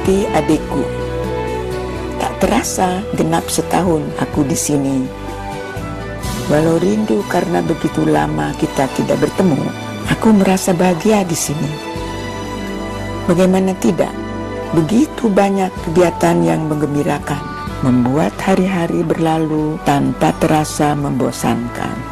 seperti adikku. Tak terasa genap setahun aku di sini. Walau rindu karena begitu lama kita tidak bertemu, aku merasa bahagia di sini. Bagaimana tidak? Begitu banyak kegiatan yang menggembirakan, membuat hari-hari berlalu tanpa terasa membosankan.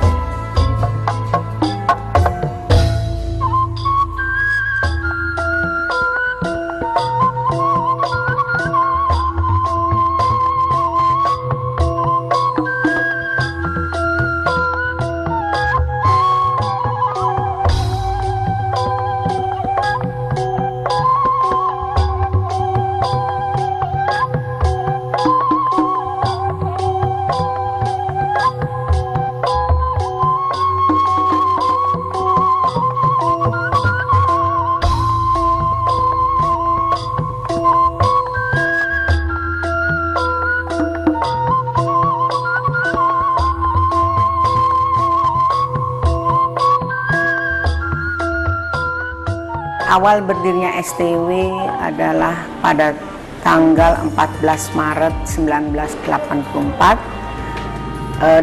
Awal berdirinya STW adalah pada tanggal 14 Maret 1984,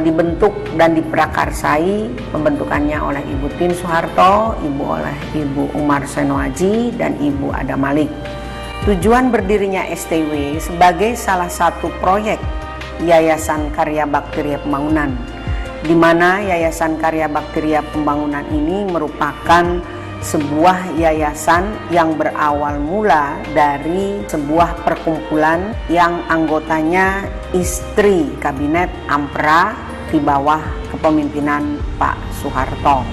dibentuk dan diprakarsai pembentukannya oleh Ibu Tin Soeharto, Ibu Umar Senoaji, dan Ibu Ada Malik. Tujuan berdirinya STW sebagai salah satu proyek Yayasan Karya Bakteria Pembangunan, di mana Yayasan Karya Bakteria Pembangunan ini merupakan sebuah yayasan yang berawal mula dari sebuah perkumpulan yang anggotanya istri kabinet Ampera di bawah kepemimpinan Pak Soeharto.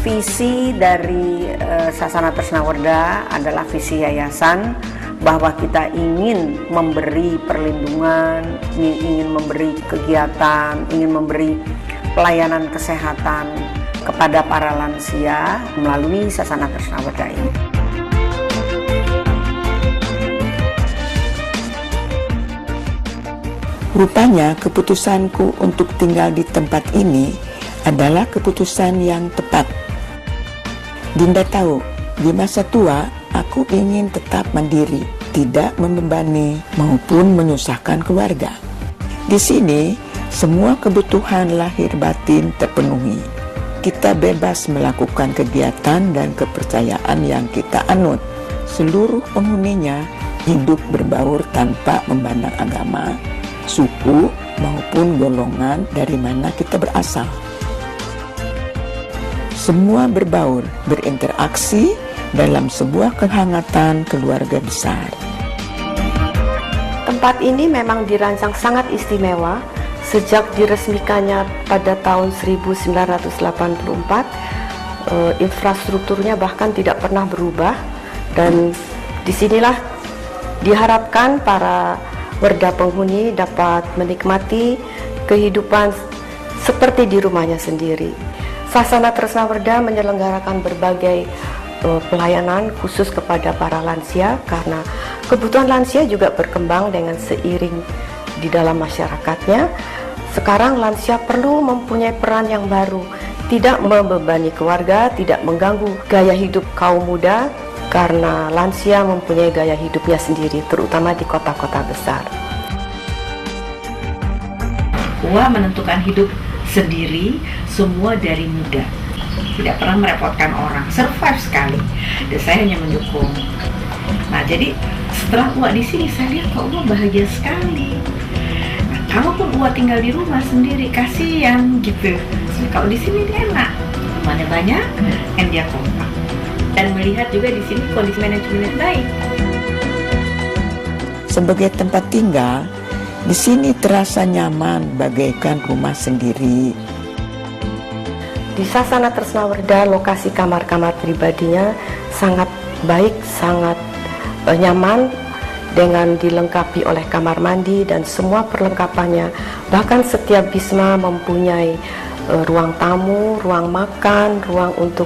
Visi dari Sasana Tresnawarda adalah visi yayasan bahwa kita ingin memberi perlindungan, ingin memberi kegiatan, ingin memberi pelayanan kesehatan kepada para lansia melalui Sasana Tresnawarda ini. Rupanya keputusanku untuk tinggal di tempat ini adalah keputusan yang tepat. Dinda tahu, di masa tua aku ingin tetap mandiri, tidak membebani maupun menyusahkan keluarga. Di sini semua kebutuhan lahir batin terpenuhi. Kita bebas melakukan kegiatan dan kepercayaan yang kita anut. Seluruh penghuninya hidup berbaur tanpa memandang agama, suku, maupun golongan dari mana kita berasal. Semua berbaur, berinteraksi dalam sebuah kehangatan keluarga besar. Tempat ini memang dirancang sangat istimewa. Sejak diresmikannya pada tahun 1984, infrastrukturnya bahkan tidak pernah berubah, dan disinilah diharapkan para warga penghuni dapat menikmati kehidupan seperti di rumahnya sendiri. Sasana Tresnawarda menyelenggarakan berbagai pelayanan khusus kepada para lansia, karena kebutuhan lansia juga berkembang dengan seiring di dalam masyarakatnya. Sekarang lansia perlu mempunyai peran yang baru, tidak membebani keluarga, tidak mengganggu gaya hidup kaum muda, karena lansia mempunyai gaya hidupnya sendiri, terutama di kota-kota besar. Wah, menentukan hidup sendiri, semua dari muda, tidak pernah merepotkan orang, survive sekali, dan saya hanya mendukung. Nah, jadi setelah Uwa di sini, saya lihat kok Uwa bahagia sekali. Kalaupun Uwa tinggal di rumah sendiri, kasihan gitu. Kalau di sini dia enak, temannya banyak, dan dia kompak. Dan melihat juga di sini kondisi manajemennya baik. Sebagai tempat tinggal, di sini terasa nyaman bagaikan rumah sendiri. Di Sasana Tresnawarda, lokasi kamar-kamar pribadinya sangat baik, sangat nyaman, dengan dilengkapi oleh kamar mandi dan semua perlengkapannya. Bahkan setiap bisma mempunyai ruang tamu, ruang makan, ruang untuk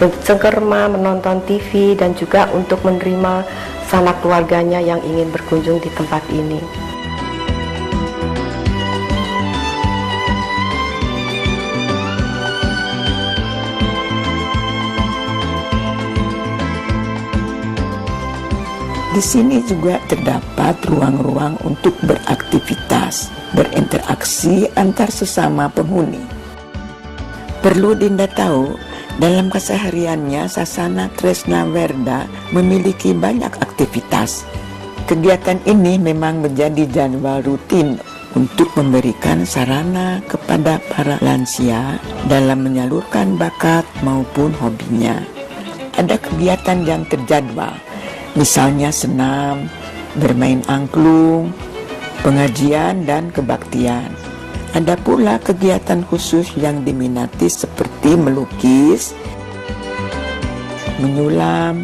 bercengkerama, menonton TV, dan juga untuk menerima sanak keluarganya yang ingin berkunjung di tempat ini. Di sini juga terdapat ruang-ruang untuk beraktivitas, berinteraksi antar sesama penghuni. Perlu Dinda tahu, dalam kesehariannya Sasana Tresna Werda memiliki banyak aktivitas. Kegiatan ini memang menjadi jadwal rutin untuk memberikan sarana kepada para lansia dalam menyalurkan bakat maupun hobinya. Ada kegiatan yang terjadwal, misalnya senam, bermain angklung, pengajian, dan kebaktian. Ada pula kegiatan khusus yang diminati seperti melukis, menyulam,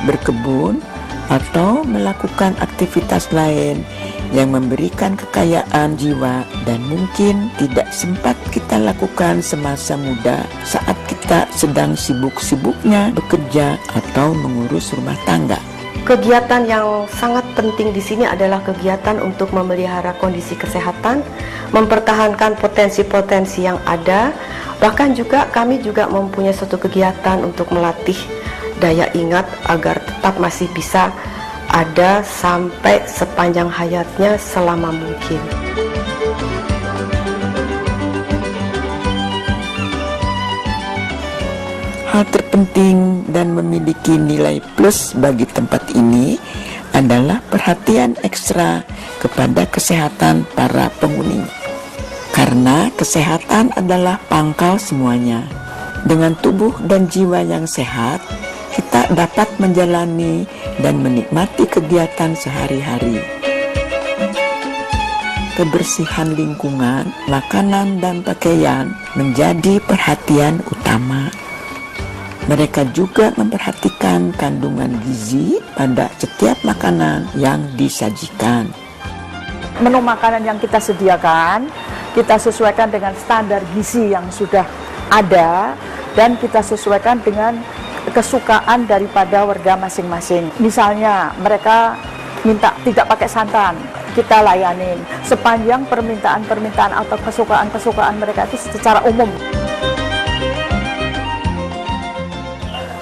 berkebun, atau melakukan aktivitas lain yang memberikan kekayaan jiwa dan mungkin tidak sempat kita lakukan semasa muda saat kita sedang sibuk-sibuknya bekerja atau mengurus rumah tangga. Kegiatan yang sangat penting di sini adalah kegiatan untuk memelihara kondisi kesehatan, mempertahankan potensi-potensi yang ada, bahkan juga kami juga mempunyai suatu kegiatan untuk melatih daya ingat agar tetap masih bisa ada sampai sepanjang hayatnya selama mungkin. Hal terpenting dan memiliki nilai plus bagi tempat ini adalah perhatian ekstra kepada kesehatan para penghuni. Karena kesehatan adalah pangkal semuanya. Dengan tubuh dan jiwa yang sehat, kita dapat menjalani dan menikmati kegiatan sehari-hari. Kebersihan lingkungan, makanan, dan pakaian menjadi perhatian utama. Mereka juga memperhatikan kandungan gizi pada setiap makanan yang disajikan. Menu makanan yang kita sediakan, kita sesuaikan dengan standar gizi yang sudah ada dan kita sesuaikan dengan kesukaan daripada warga masing-masing. Misalnya mereka minta tidak pakai santan, kita layanin sepanjang permintaan-permintaan atau kesukaan-kesukaan mereka itu secara umum.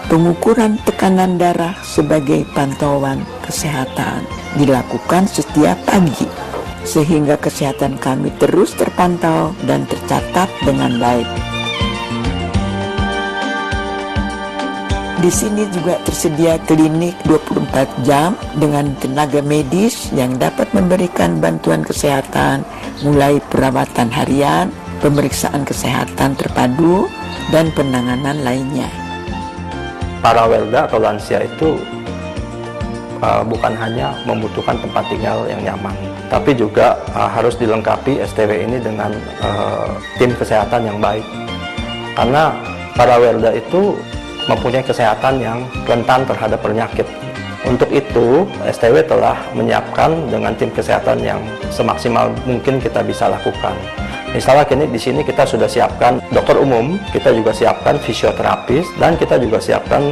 Pengukuran tekanan darah sebagai pantauan kesehatan dilakukan setiap pagi, sehingga kesehatan kami terus terpantau dan tercatat dengan baik. Di sini juga tersedia klinik 24 jam dengan tenaga medis yang dapat memberikan bantuan kesehatan mulai perawatan harian, pemeriksaan kesehatan terpadu, dan penanganan lainnya. Para welda atau lansia itu bukan hanya membutuhkan tempat tinggal yang nyaman, tapi juga harus dilengkapi STW ini dengan tim kesehatan yang baik. Karena para welda itu mempunyai kesehatan yang rentan terhadap penyakit. Untuk itu, STW telah menyiapkan dengan tim kesehatan yang semaksimal mungkin kita bisa lakukan. Misalnya di sini kita sudah siapkan dokter umum, kita juga siapkan fisioterapis, dan kita juga siapkan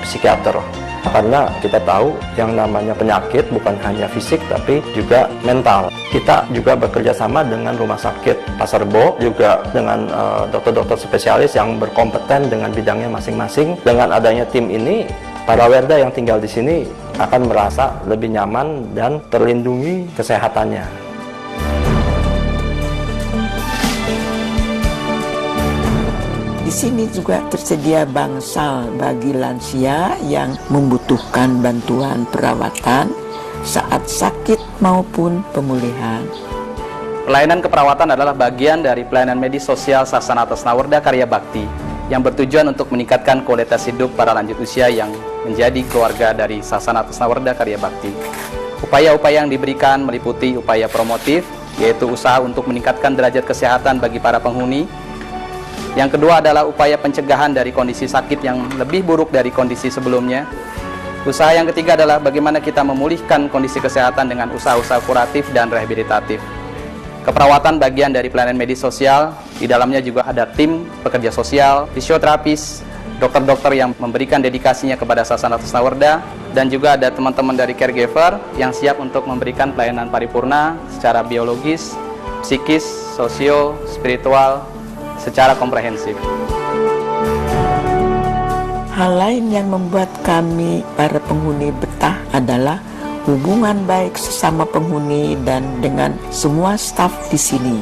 psikiater. Karena kita tahu yang namanya penyakit bukan hanya fisik tapi juga mental. Kita juga bekerja sama dengan rumah sakit Pasar Rebo, juga dengan dokter-dokter spesialis yang berkompeten dengan bidangnya masing-masing. Dengan adanya tim ini, para welda yang tinggal di sini akan merasa lebih nyaman dan terlindungi kesehatannya. Di sini juga tersedia bangsal bagi lansia yang membutuhkan bantuan perawatan saat sakit maupun pemulihan. Pelayanan keperawatan adalah bagian dari pelayanan medis sosial Sasana Tresna Werda Karya Bakti yang bertujuan untuk meningkatkan kualitas hidup para lanjut usia yang menjadi keluarga dari Sasana Tresna Werda Karya Bakti. Upaya-upaya yang diberikan meliputi upaya promotif, yaitu usaha untuk meningkatkan derajat kesehatan bagi para penghuni. Yang kedua adalah upaya pencegahan dari kondisi sakit yang lebih buruk dari kondisi sebelumnya. Usaha yang ketiga adalah bagaimana kita memulihkan kondisi kesehatan dengan usaha-usaha kuratif dan rehabilitatif. Keperawatan bagian dari pelayanan medis sosial, di dalamnya juga ada tim pekerja sosial, fisioterapis, dokter-dokter yang memberikan dedikasinya kepada Sasana Tresnawerda, dan juga ada teman-teman dari caregiver yang siap untuk memberikan pelayanan paripurna secara biologis, psikis, sosio, spiritual, secara komprehensif. Hal lain yang membuat kami para penghuni betah adalah hubungan baik sesama penghuni dan dengan semua staf di sini.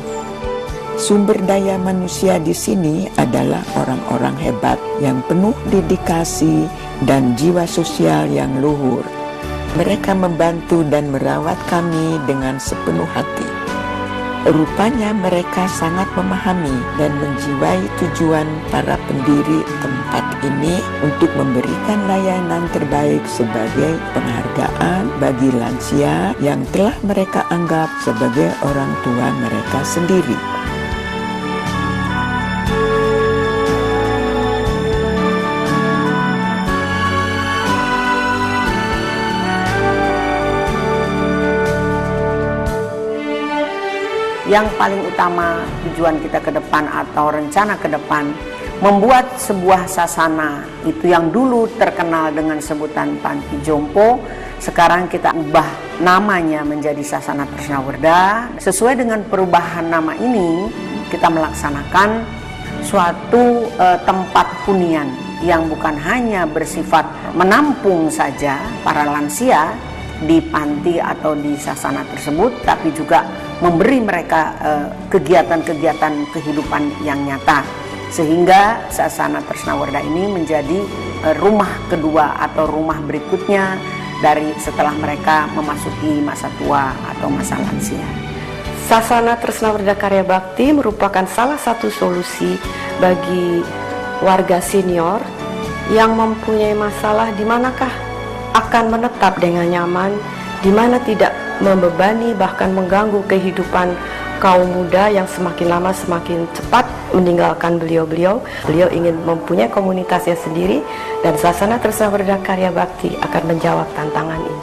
Sumber daya manusia di sini adalah orang-orang hebat yang penuh dedikasi dan jiwa sosial yang luhur. Mereka membantu dan merawat kami dengan sepenuh hati. Rupanya mereka sangat memahami dan menjiwai tujuan para pendiri tempat ini untuk memberikan layanan terbaik sebagai penghargaan bagi lansia yang telah mereka anggap sebagai orang tua mereka sendiri. Yang paling utama tujuan kita ke depan atau rencana ke depan membuat sebuah sasana itu yang dulu terkenal dengan sebutan Panti Jompo, sekarang kita ubah namanya menjadi Sasana Tresnawerda. Sesuai dengan perubahan nama ini, kita melaksanakan suatu tempat hunian yang bukan hanya bersifat menampung saja para lansia di panti atau di sasana tersebut, tapi juga memberi mereka kegiatan-kegiatan kehidupan yang nyata, sehingga Sasana Tresnawerda ini menjadi rumah kedua atau rumah berikutnya dari setelah mereka memasuki masa tua atau masa lansia. Sasana Tresnawerda Karya Bakti merupakan salah satu solusi bagi warga senior yang mempunyai masalah di manakah akan menetap dengan nyaman, di mana tidak membebani bahkan mengganggu kehidupan kaum muda yang semakin lama semakin cepat meninggalkan beliau-beliau. Beliau ingin mempunyai komunitasnya sendiri, dan Sasana Tresnawerda Karya Bakti akan menjawab tantangan ini.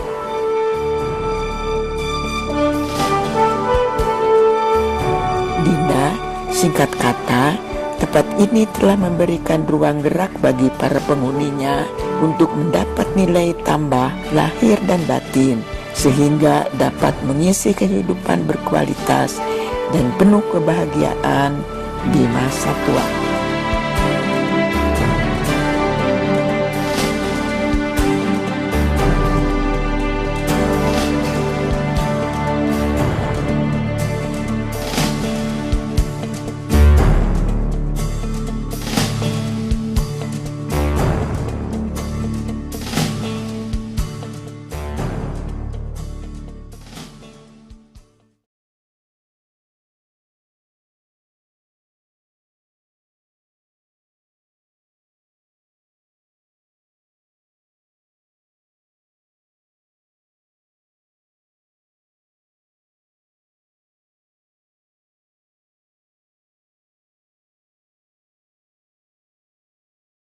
Dinda, singkat kata, tempat ini telah memberikan ruang gerak bagi para penghuninya untuk mendapat nilai tambah lahir dan batin, sehingga dapat mengisi kehidupan berkualitas dan penuh kebahagiaan di masa tua.